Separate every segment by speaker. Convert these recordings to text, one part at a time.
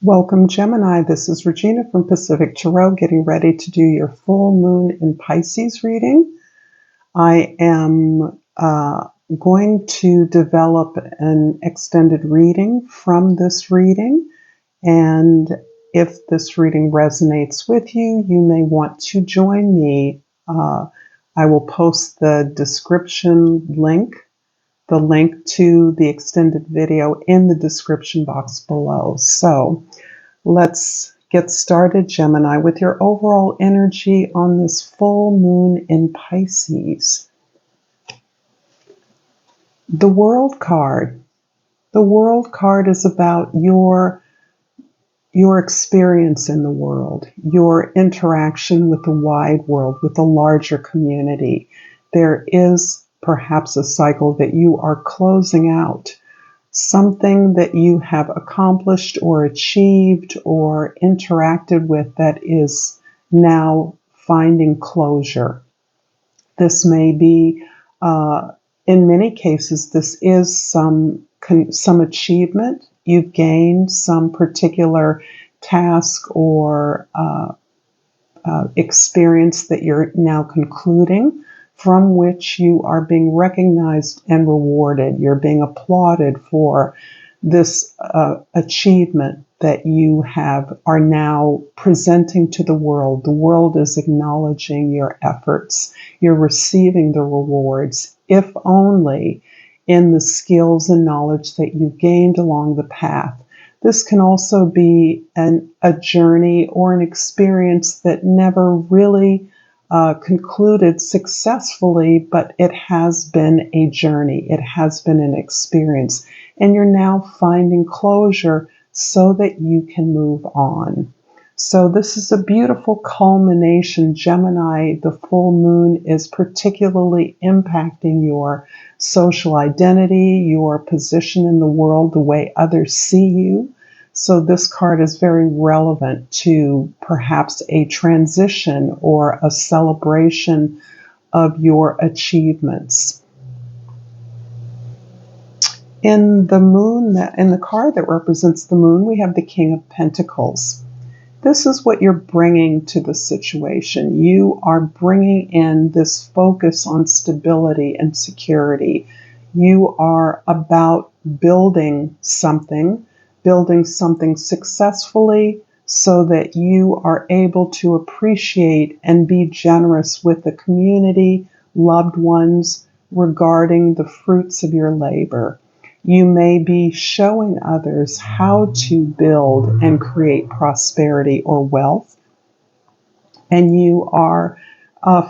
Speaker 1: Welcome, Gemini. This is Regina from Pacific Tarot, getting ready to do your full moon in Pisces reading. I am going to develop an extended reading from this reading, and if this reading resonates with you, you may want to join me. I will post the description link, the link to the extended video in the description box below. So let's get started, Gemini, with your overall energy on this full moon in Pisces. The World card. The World card is about your experience in the world, your interaction with the wide world, with the larger community. There is perhaps a cycle that you are closing out, something that you have accomplished or achieved or interacted with that is now finding closure. This may be, in many cases, this is some achievement. You've gained some particular task or experience that you're now concluding, from which you are being recognized and rewarded. You're being applauded for this achievement that you are now presenting to the world. The world is acknowledging your efforts. You're receiving the rewards, if only in the skills and knowledge that you gained along the path. This can also be a journey or an experience that never really concluded successfully, but it has been a journey. It has been an experience. And you're now finding closure so that you can move on. So this is a beautiful culmination, Gemini. The full moon is particularly impacting your social identity, your position in the world, the way others see you. So this card is very relevant to perhaps a transition or a celebration of your achievements. In the card that represents the moon, we have the King of Pentacles. This is what you're bringing to the situation. You are bringing in this focus on stability and security. You are about building something successfully so that you are able to appreciate and be generous with the community, loved ones, regarding the fruits of your labor. You may be showing others how to build and create prosperity or wealth, and you are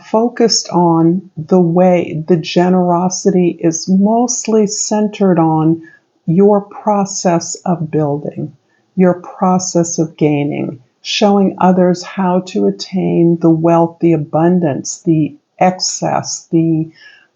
Speaker 1: focused on the generosity is mostly centered on your process of building, your process of gaining, showing others how to attain the wealth, the abundance, the excess, the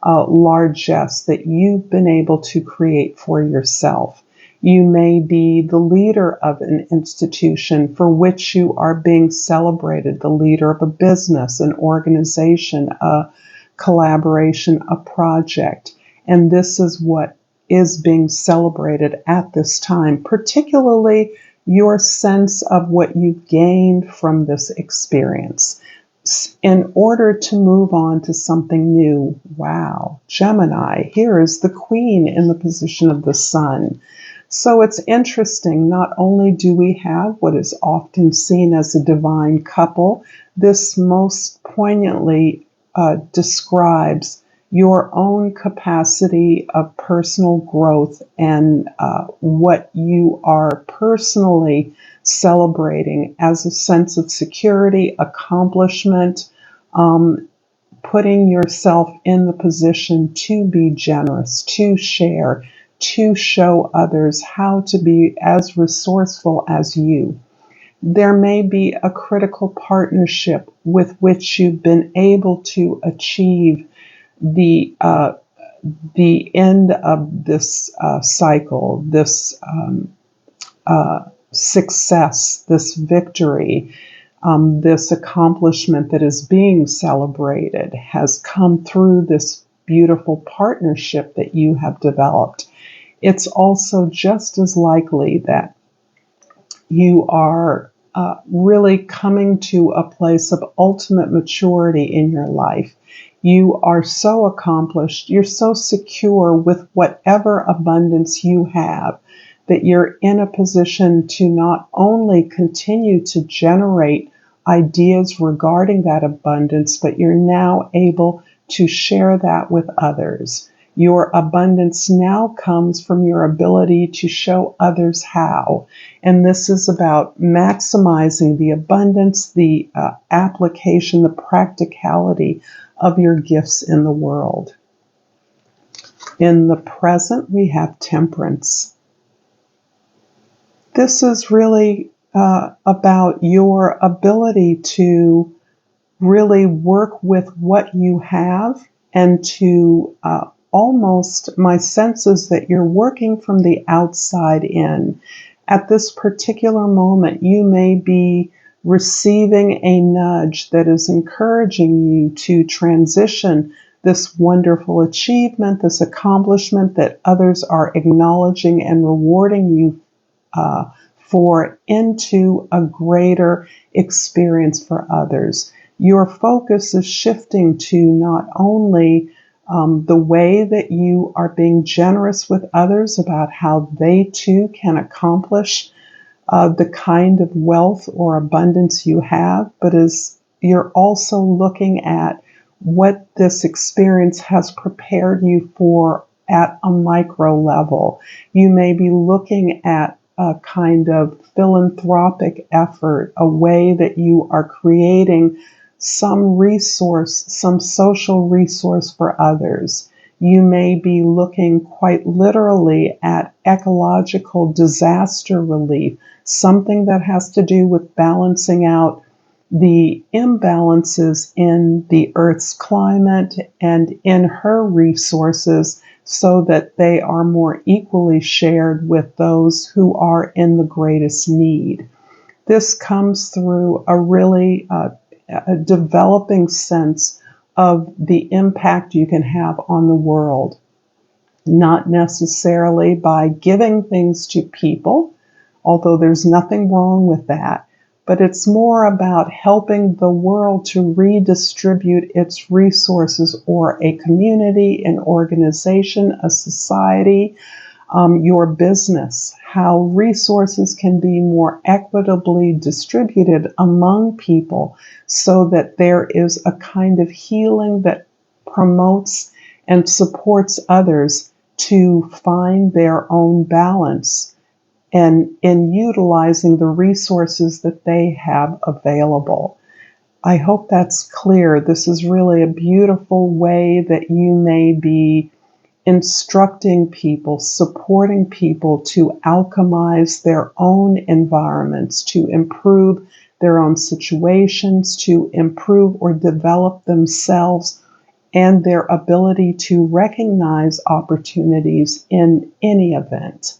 Speaker 1: largesse that you've been able to create for yourself. You may be the leader of an institution for which you are being celebrated, the leader of a business, an organization, a collaboration, a project. And this is what is being celebrated at this time, particularly your sense of what you've gained from this experience. In order to move on to something new, wow, Gemini, here is the Queen in the position of the Sun. So it's interesting, not only do we have what is often seen as a divine couple, this most poignantly describes your own capacity of personal growth and what you are personally celebrating as a sense of security, accomplishment, putting yourself in the position to be generous, to share, to show others how to be as resourceful as you. There may be a critical partnership with which you've been able to achieve the end of this cycle, this success, this victory, this accomplishment that is being celebrated has come through this beautiful partnership that you have developed. It's also just as likely that You are really coming to a place of ultimate maturity in your life. You are so accomplished, you're so secure with whatever abundance you have that you're in a position to not only continue to generate ideas regarding that abundance, but you're now able to share that with others. Your abundance now comes from your ability to show others how. And this is about maximizing the abundance, the application, the practicality of your gifts in the world. In the present, we have temperance. This is really about your ability to really work with what you have and to almost, my sense is that you're working from the outside in. At this particular moment, you may be receiving a nudge that is encouraging you to transition this wonderful achievement, this accomplishment that others are acknowledging and rewarding you for into a greater experience for others. Your focus is shifting to not only the way that you are being generous with others about how they too can accomplish the kind of wealth or abundance you have, but as you're also looking at what this experience has prepared you for at a micro level. You may be looking at a kind of philanthropic effort, a way that you are creating some resource, some social resource for others. You may be looking quite literally at ecological disaster relief, something that has to do with balancing out the imbalances in the Earth's climate and in her resources so that they are more equally shared with those who are in the greatest need. This comes through a really a developing sense of the impact you can have on the world, not necessarily by giving things to people, although there's nothing wrong with that, but it's more about helping the world to redistribute its resources, or a community, an organization, a society, your business, how resources can be more equitably distributed among people so that there is a kind of healing that promotes and supports others to find their own balance and in utilizing the resources that they have available. I hope that's clear. This is really a beautiful way that you may be instructing people, supporting people to alchemize their own environments, to improve their own situations, to improve or develop themselves and their ability to recognize opportunities in any event.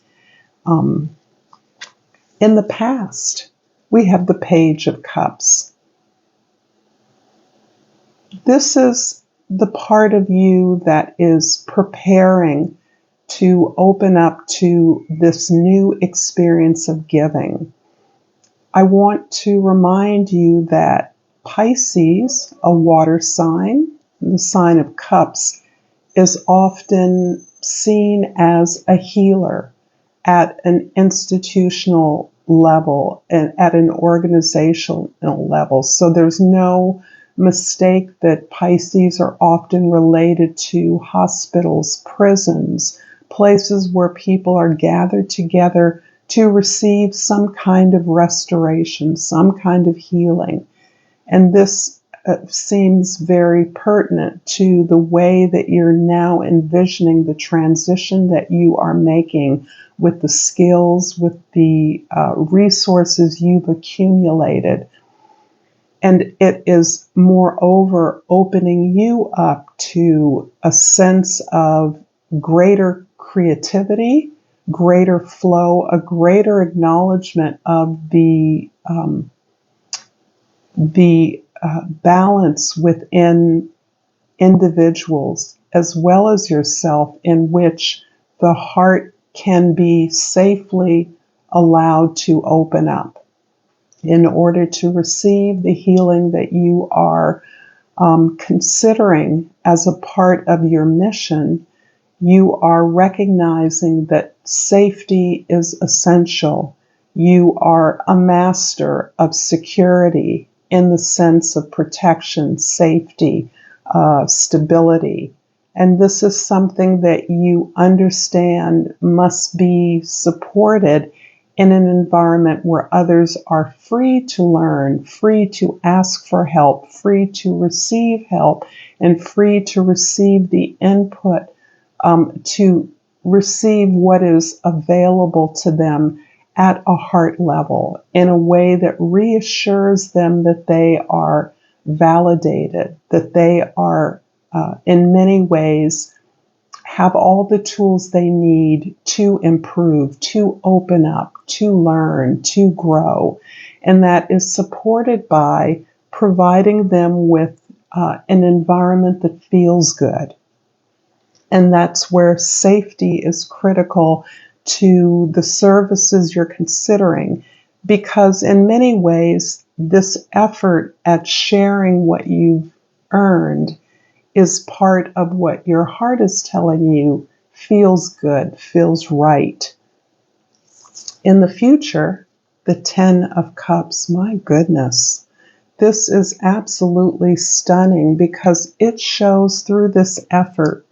Speaker 1: In the past, we have the Page of Cups. This is the part of you that is preparing to open up to this new experience of giving. I want to remind you that Pisces, a water sign, the sign of cups, is often seen as a healer at an institutional level and at an organizational level. So there's no mistake that Pisces are often related to hospitals, prisons, places where people are gathered together to receive some kind of restoration, some kind of healing. And this seems very pertinent to the way that you're now envisioning the transition that you are making with the skills, with the resources you've accumulated. And it is moreover opening you up to a sense of greater creativity, greater flow, a greater acknowledgement of the balance within individuals as well as yourself, in which the heart can be safely allowed to open up in order to receive the healing that you are considering as a part of your mission. You are recognizing that safety is essential. You are a master of security in the sense of protection, safety, stability. And this is something that you understand must be supported in an environment where others are free to learn, free to ask for help, free to receive help, and free to receive the input to receive what is available to them at a heart level in a way that reassures them that they are validated, that they are in many ways have all the tools they need to improve, to open up, to learn, to grow. And that is supported by providing them with an environment that feels good. And that's where safety is critical to the services you're considering, because in many ways, this effort at sharing what you've earned is part of what your heart is telling you feels good, feels right. In the future, the 10 of Cups, my goodness, this is absolutely stunning because it shows through this effort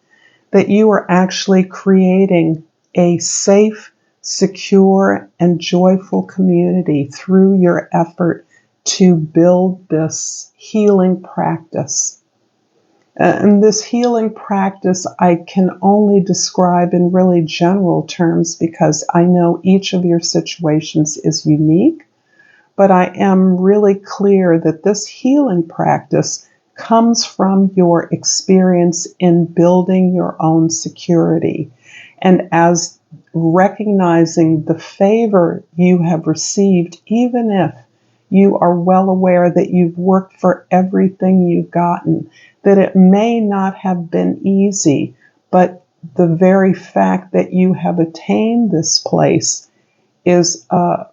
Speaker 1: that you are actually creating a safe, secure, and joyful community through your effort to build this healing practice. And this healing practice I can only describe in really general terms because I know each of your situations is unique, but I am really clear that this healing practice comes from your experience in building your own security. And as recognizing the favor you have received, even if you are well aware that you've worked for everything you've gotten, that it may not have been easy, but the very fact that you have attained this place is a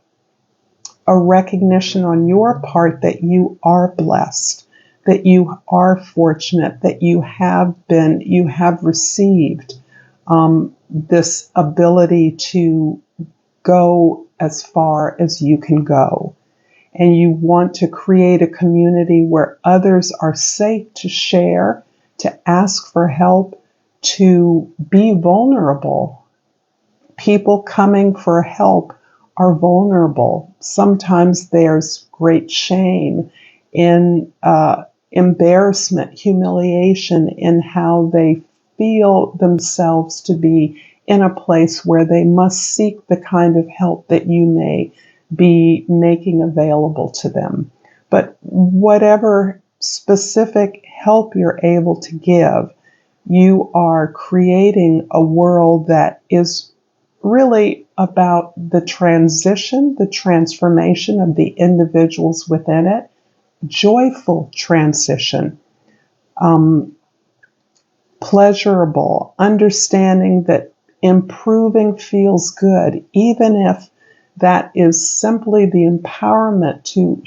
Speaker 1: recognition on your part that you are blessed, that you are fortunate, that you have received this ability to go as far as you can go. And you want to create a community where others are safe to share, to ask for help, to be vulnerable. People coming for help are vulnerable. Sometimes there's great shame in embarrassment, humiliation in how they feel themselves to be in a place where they must seek the kind of help that you may be making available to them. But whatever specific help you're able to give, you are creating a world that is really about the transition, the transformation of the individuals within it, joyful transition, pleasurable, understanding that improving feels good, even if that is simply the empowerment to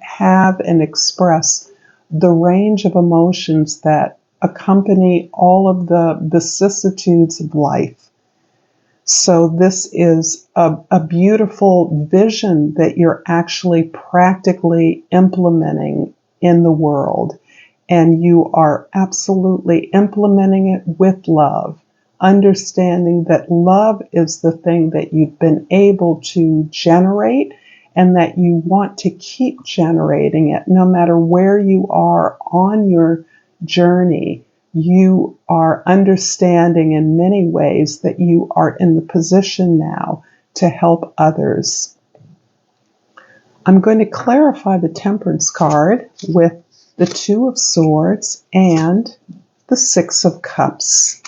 Speaker 1: have and express the range of emotions that accompany all of the vicissitudes of life. So this is a beautiful vision that you're actually practically implementing in the world. And you are absolutely implementing it with love, understanding that love is the thing that you've been able to generate and that you want to keep generating it no matter where you are on your journey. You are understanding in many ways that you are in the position now to help others. I'm going to clarify the Temperance card with the Two of Swords and the Six of Cups.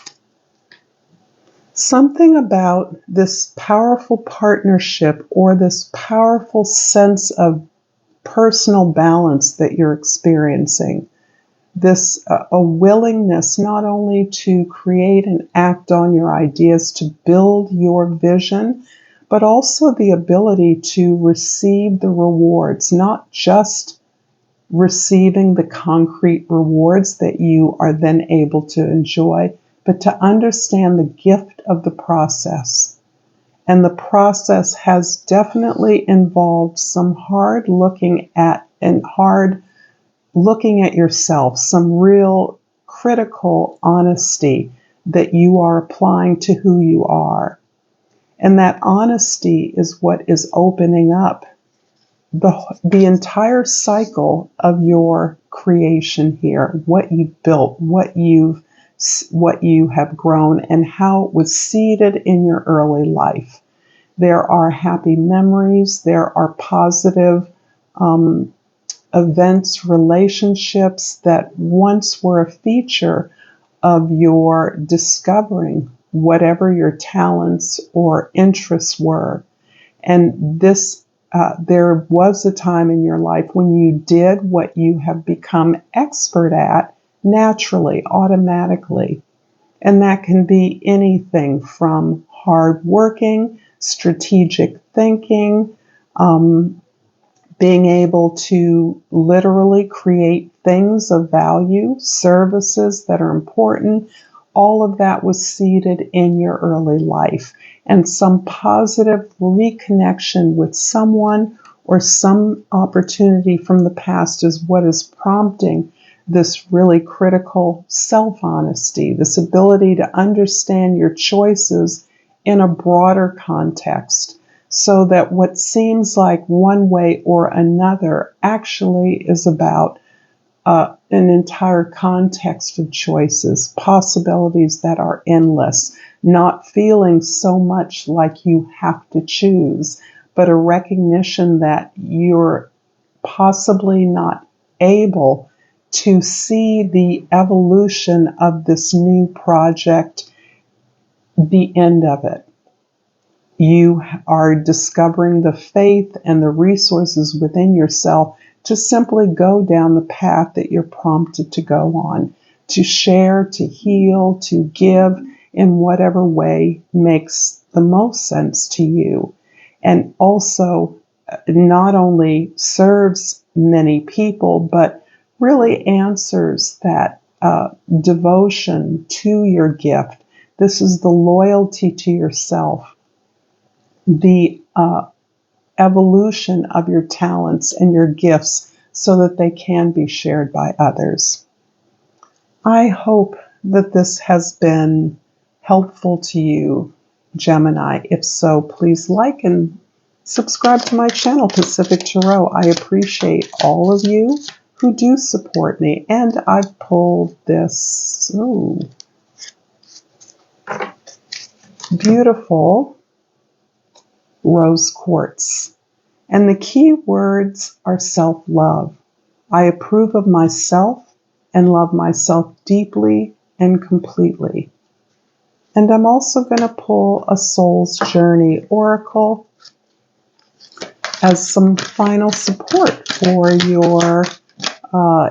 Speaker 1: Something about this powerful partnership or this powerful sense of personal balance that you're experiencing. This a willingness not only to create and act on your ideas to build your vision, but also the ability to receive the rewards, not just receiving the concrete rewards that you are then able to enjoy, but to understand the gift of the process. And the process has definitely involved some hard looking at yourself, some real critical honesty that you are applying to who you are. And that honesty is what is opening up the entire cycle of your creation here, what you've built, what you have grown, and how it was seeded in your early life. There are happy memories, there are positive events, relationships that once were a feature of your discovering whatever your talents or interests were. And there was a time in your life when you did what you have become expert at naturally, automatically. And that can be anything from hard working, strategic thinking, being able to literally create things of value, services that are important. All of that was seeded in your early life. And some positive reconnection with someone or some opportunity from the past is what is prompting this really critical self-honesty, this ability to understand your choices in a broader context, so that what seems like one way or another actually is about an entire context of choices, possibilities that are endless, not feeling so much like you have to choose, but a recognition that you're possibly not able to see the evolution of this new project, the end of it. You are discovering the faith and the resources within yourself to simply go down the path that you're prompted to go on, to share, to heal, to give in whatever way makes the most sense to you. And also not only serves many people, but really answers that devotion to your gift. This is the loyalty to yourself, the evolution of your talents and your gifts so that they can be shared by others. I hope that this has been helpful to you, Gemini. If so, please like and subscribe to my channel, Pacific Tarot. I appreciate all of you who do support me. And I've pulled this beautiful rose quartz. And the key words are self-love. I approve of myself and love myself deeply and completely. And I'm also going to pull a Soul's Journey Oracle as some final support for your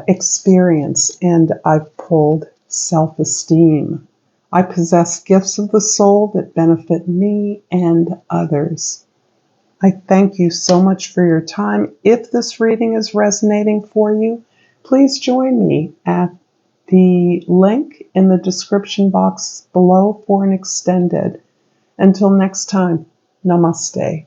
Speaker 1: experience. And I've pulled self-esteem. I possess gifts of the soul that benefit me and others. I thank you so much for your time. If this reading is resonating for you, please join me at the link in the description box below for an extended. Until next time, Namaste.